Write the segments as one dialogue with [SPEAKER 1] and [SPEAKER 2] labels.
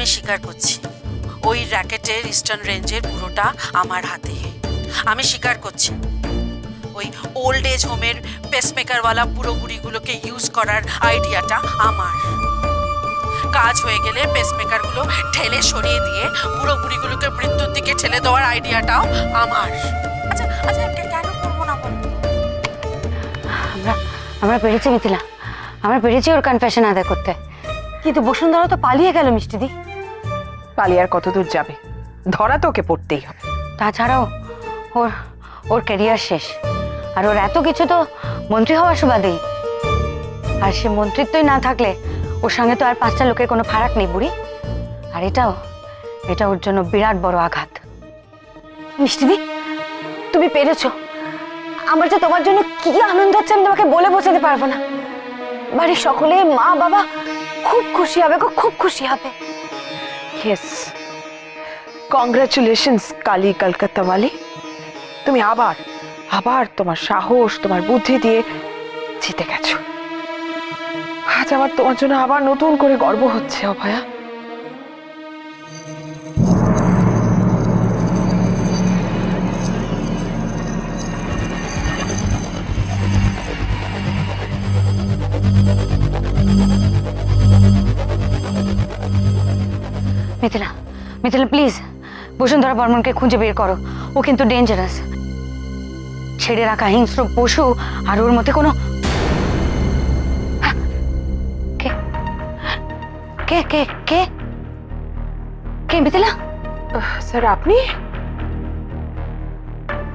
[SPEAKER 1] আমি স্বীকার করছি, ওই র্যাকেটের ইস্টার্ন রেঞ্জের পুরোটা আমার হাতে। আমি স্বীকার করছি ওই ওল্ড এজ হোমের পেসমেকারওয়ালা বুড়োগুড়িগুলোকে ইউজ করার আইডিয়াটা আমার। কাজ হয়ে গেলে পেসমেকারগুলো ঠেলে সরিয়ে দিয়ে বুড়োগুড়িগুলোকে মৃত্যুর দিকে ঠেলে দেওয়ার আইডিয়াটাও আমার। আচ্ছা আচ্ছা, কেন করবো না বলতো?
[SPEAKER 2] আমরা পেরেছি মিথিলা, আমরা পেরেছি ওর কনফেশন আদায় করতে। কিন্তু বসুন্ধরা তো পালিয়ে গেল মিষ্টিদি।
[SPEAKER 3] পালিয়ে আর কত দূর যাবে? ধরা তো ওকে পড়তেই হবে।
[SPEAKER 2] তাছাড়াও ওর ক্যারিয়ার শেষ, আর ওর এত কিছু তো মন্ত্রী হওয়ার সুবাদেই। আর সে মন্ত্রিত্বই না থাকলে ওর সঙ্গে তো আর 5টা লোকের কোনো ফারাক নেই বুড়ি। আর এটা ওর জন্য বিরাট বড় আঘাত। মিষ্টিদি, তুমি পেরেছো। আমার যে তোমার জন্য কি আনন্দ হচ্ছে আমি তোমাকে বলে বোঝাতে পারবো না। বাড়ির সকলে, মা বাবা খুব খুশি হবে গো, খুব খুশি হবে।
[SPEAKER 3] ইয়েস, কংগ্রাচুলেশনস কালী কলকাতা ওয়ালি। তুমি আবার তোমার সাহস, তোমার বুদ্ধি দিয়ে জিতে গেছো। আজ আমার তোমার জন্য আবার নতুন করে গর্ব হচ্ছে অভয়া।
[SPEAKER 2] মিথিলা প্লিজ বসুন্ধরা বর্মনকে খুঁজে বের করো। ও কিন্তু ডেঞ্জারাস, ছেড়ে রাখা হিংস্র পশু। আর ওর মধ্যে কোনো কে কে কে কে কে মিথিলা?
[SPEAKER 3] স্যার আপনি?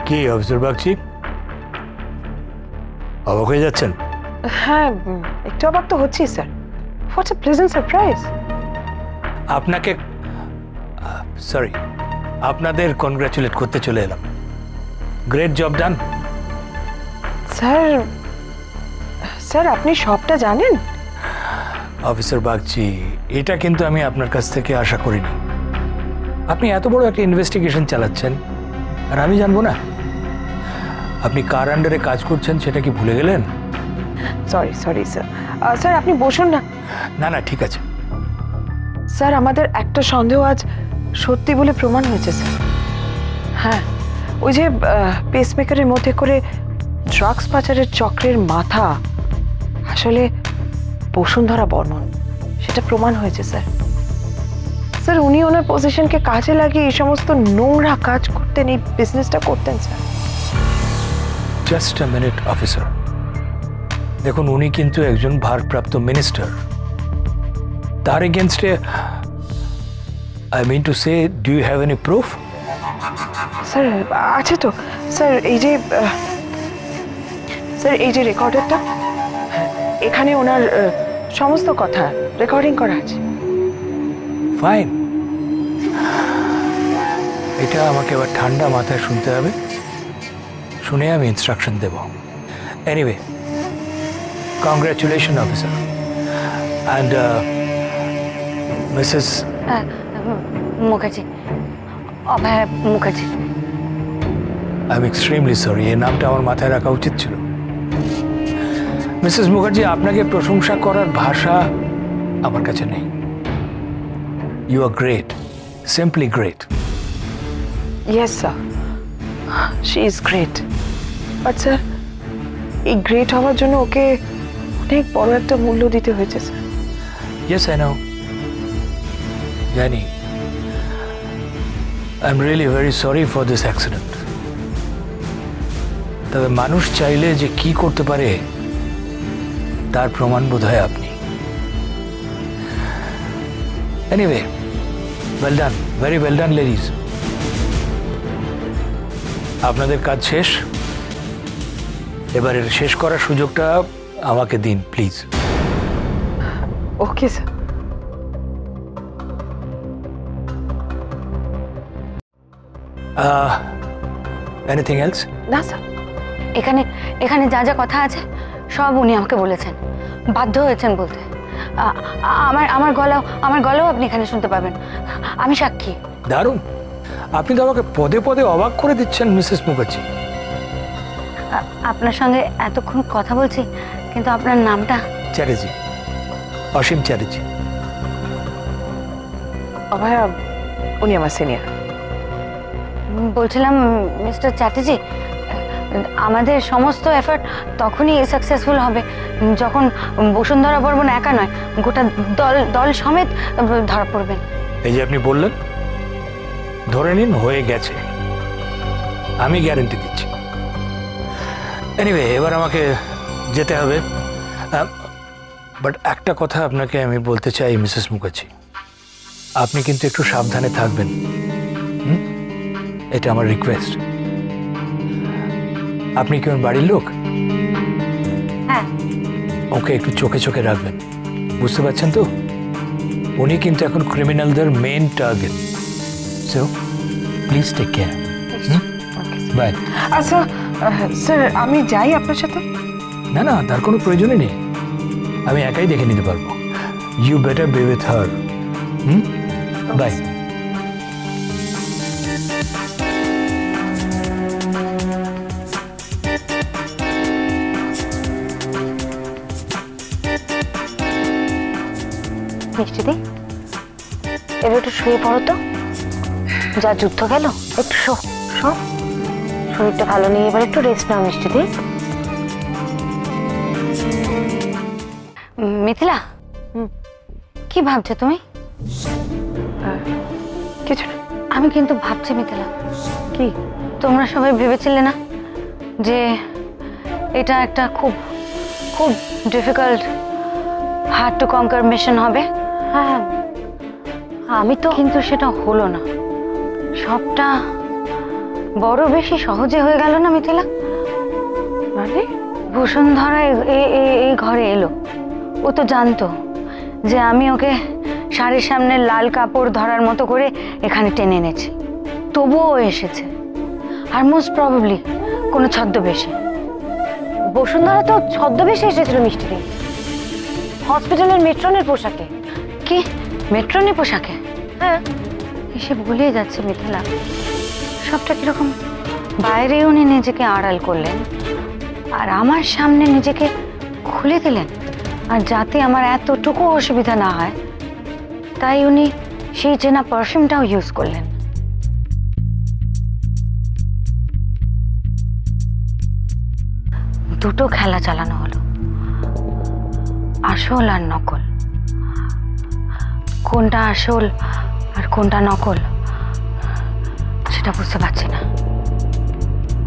[SPEAKER 4] কি অফিসার বাগচি, অবাক হয়ে যাচ্ছেন?
[SPEAKER 3] হ্যাঁ, একটু অবাক তো হচ্ছি sir. What's a pleasant surprise.
[SPEAKER 4] আপনাদের কনগ্রাচুলেট করতে চলে এলাম। গ্রেট জব ডান।
[SPEAKER 3] স্যার আপনি সবটা জানেন?
[SPEAKER 4] অফিসার বাগচি, এটা কিন্তু আমি আপনার কাছ থেকে আশা করিনি। আপনি এত বড় একটা ইনভেস্টিগেশন চালাচ্ছেন আর আমি জানবো না? আপনি কার আন্ডারে কাজ করছেন সেটা কি ভুলে গেলেন?
[SPEAKER 3] Sorry sir. স্যার আপনি বসুন না।
[SPEAKER 4] না ঠিক আছে।
[SPEAKER 3] স্যার আমাদের একটা সন্দেহ আজ সত্যি বলে প্রমাণ হয়েছে স্যার। হ্যাঁ, ওই যে পেসমেকারের মধ্যে করে ড্রাগস পাচারের চক্রের মাথা আসলে বসুন্ধরা বর্মন, সেটা প্রমাণ হয়েছে স্যার। স্যার উনি ওনার পজিশনকে কাজে লাগিয়ে এই সমস্ত নোংরা কাজ করতেন, এই বিজনেসটা করতেন sir.
[SPEAKER 4] Just a minute officer, দেখুন উনি কিন্তু একজন ভারপ্রাপ্ত মিনিস্টার। তার এগেনস্টে I mean to say, do you have any proof?
[SPEAKER 3] Sir আছে তো স্যার। এই যে রেকর্ডারটা, এখানে ওনার সমস্ত কথা রেকর্ডিং করা আছে।
[SPEAKER 4] ফাইন, এটা আমাকে এবার ঠান্ডা মাথায় শুনতে হবে, শুনে আমি ইনস্ট্রাকশন দেব। Anyway, congratulation officer. And Mrs
[SPEAKER 2] Mukherjee, Abhaya Mukherjee.
[SPEAKER 4] I am extremely sorry, এই নামটা আমার মাথায় রাখা উচিত ছিল। মিসেস মুখার্জি, আপনাকে প্রশংসা করার ভাষা আমার কাছে নেই। You are great, simply great.
[SPEAKER 3] Yes sir, she is great. But sir এই গ্রেট হওয়ার জন্য ওকে অনেক বড় একটা মূল্য দিতে হয়েছে স্যার।
[SPEAKER 4] ইয়েস আই নো, জানি। I am really very sorry for this accident. তবে মানুষ চাইলে যে কি করতে পারে তার প্রমাণ বোধ হয় আপনি। Anyway, well done, very well done ladies. আপনাদের কাজ শেষ, এবারে শেষ করার সুযোগটা আমাকে দিন please.
[SPEAKER 3] Okay sir.
[SPEAKER 4] Anything else?
[SPEAKER 3] না স্যার,
[SPEAKER 2] এখানে যা যা কথা আছে সব উনি আমাকে বলেছেন, বাধ্য হয়েছেন বলতে। আমার গলাও আপনি এখানে শুনতে পাবেন, আমি সাক্ষী।
[SPEAKER 4] দারুণ, আপনি তো আমাকে পদে পদে অবাক করে দিচ্ছেন মিসেস মুখার্জি।
[SPEAKER 2] আপনার সঙ্গে এতক্ষণ কথা বলছি, কিন্তু আপনার নামটা?
[SPEAKER 4] চ্যাটার্জি, অসীম চ্যাটার্জি।
[SPEAKER 3] অভয়া উনি আমার সিনিয়র।
[SPEAKER 2] বলছিলাম মিস্টার চ্যাটার্জি, আমাদের সমস্ত এফর্ট তখনই সাকসেসফুল হবে যখন বসুন্ধরা বর্মন একা নয়, গোটা দল দল সমেত ধরা পড়বেন।
[SPEAKER 4] এই যে আপনি বললেন, ধরে নিন হয়ে গেছে, আমি গ্যারেন্টি দিচ্ছি। এনিওয়ে, এবার আমাকে যেতে হবে, বাট একটা কথা আপনাকে আমি বলতে চাই মিসেস মুখার্জি, আপনি কিন্তু একটু সাবধানে থাকবেন, এটা আমার রিকোয়েস্ট। আপনি কি ওর বাড়ির লোক?
[SPEAKER 2] হ্যাঁ।
[SPEAKER 4] ওকে একটু চোখে চোখে রাখবেন, বুঝতে পারছেন তো? উনি কিন্তু এখন ক্রিমিনালদের main target, so please take care. Bye.
[SPEAKER 3] আচ্ছা স্যার, আমি যাই আপনার সাথে?
[SPEAKER 4] না না, তার কোনো প্রয়োজনই নেই, আমি একাই দেখে নিতে পারবো। You better be with her. Bye.
[SPEAKER 2] মিষ্টিদি, এবার একটু শুয়ে পড়ো তো, যা যুদ্ধ গেল, একটু শো শো, শরীরটা ভালো নেই, এবার একটু রেস্ট নাও মিষ্টিদি। মিথিলা, কি ভাবছো তুমি?
[SPEAKER 3] কিছু না।
[SPEAKER 2] আমি কিন্তু ভাবছি মিথিলা।
[SPEAKER 3] কি?
[SPEAKER 2] তোমরা সবাই ভেবেছিলে না যে এটা একটা খুব খুব ডিফিকাল্ট হার্ড টু কনকার মিশন হবে? হ্যাঁ, আমি তো, কিন্তু সেটা হলো না, সবটা বড় বেশি সহজে হয়ে গেল না মিথিলা?
[SPEAKER 3] মানে?
[SPEAKER 2] বসুন্ধরা এই ঘরে এলো, ও তো জানতো যে আমি ওকে শাড়ির সামনে লাল কাপড় ধরার মতো করে এখানে টেনে এনেছি, তবুও এসেছে, আর মোস্ট প্রবাবলি কোনো ছদ্মবেশে।
[SPEAKER 5] বসুন্ধরা তো ছদ্মবেশে এসেছিল মিষ্টিদি, হসপিটালের মেট্রনের পোশাকে।
[SPEAKER 2] কি মেট্রনি পোশাকে?
[SPEAKER 5] হ্যাঁ।
[SPEAKER 2] এসে ভুলিয়ে যাচ্ছে মিথিলা, সবটা কিরকম বাইরে উনি নিজেকে আড়াল করলেন আর আমার সামনে নিজেকে খুলে দিলেন, আর যাতে আমার এতটুকু অসুবিধা না হয় তাই উনি সেই চেনা পারফিউমটাও ইউজ করলেন। দুটো খেলা চালানো হলো, আসল আর নকল। কোনটা আসল আর কোনটা নকল সেটা বুঝতে পারছি না।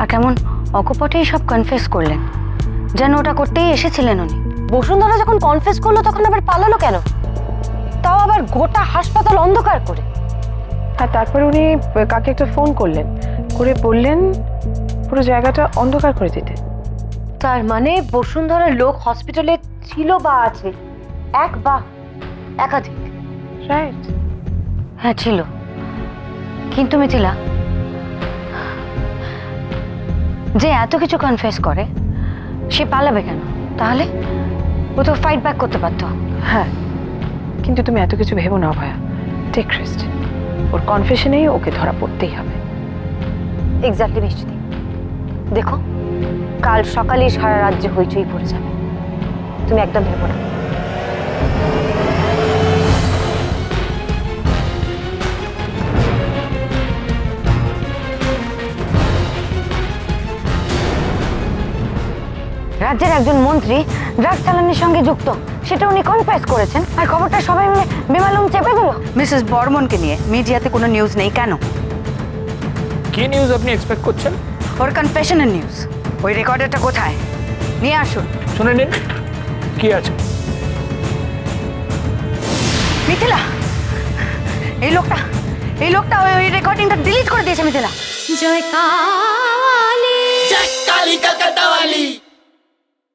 [SPEAKER 2] আর কেমন অকপটেই সব কনফেস করলেন, যেন ওটা করতেই এসেছিলেন উনি।
[SPEAKER 5] বসুন্ধরা যখন কনফেস করলো তখন আবার পালালো কেন? তাও আবার গোটা হাসপাতাল অন্ধকার করে।
[SPEAKER 3] আর তারপরে উনি কাকে একটা ফোন করলেন, করে বললেন পুরো জায়গাটা অন্ধকার করে দিতে।
[SPEAKER 5] তার মানে বসুন্ধরার লোক হসপিটালে ছিল বা আছে, এক বা একাধিক।
[SPEAKER 3] রাইট।
[SPEAKER 2] হ্যাঁ ছিল, কিন্তু মিথিলা, যে এত কিছু কনফেস করে সে পালাবে কেন? তাহলে ও তো ফাইট ব্যাক করতে পারতো।
[SPEAKER 3] হ্যাঁ, কিন্তু তুমি এত কিছু ভেবো না ভাইয়া, টেক রেস্ট। ওর কনফেশনেই ওকে ধরা পড়তেই হবে।
[SPEAKER 5] এক্স্যাক্টলি মিষ্টিদি, দেখো কাল সকালে সারা রাজ্যে হইচই পড়ে যাবে, তুমি একদম ভেবো না।
[SPEAKER 2] রাজ্যের একজন মন্ত্রী ড্রাগ চালানোর সঙ্গে যুক্ত, সেটা উনি কনফেস করেছেন, আর খবরটা সবাই মিলে বেমালুম চেপে দিল। মিসেস বর্মনকে নিয়ে মিডিয়াতে কোনো নিউজ নেই কেন?
[SPEAKER 4] কি নিউজ আপনি এক্সপেক্ট করছেন?
[SPEAKER 2] ওর কনফেশনের নিউজ। ওই রেকর্ডারটা কোথায়? নিয়ে আসুন।
[SPEAKER 4] শুনে নিন কি আছে।
[SPEAKER 2] মিথিলা, এই লোকটা ওই রেকর্ডিংটা ডিলিট করে দিয়েছে মিথিলা।
[SPEAKER 6] জয় কালী, জয় কালী কলকাতা वाली।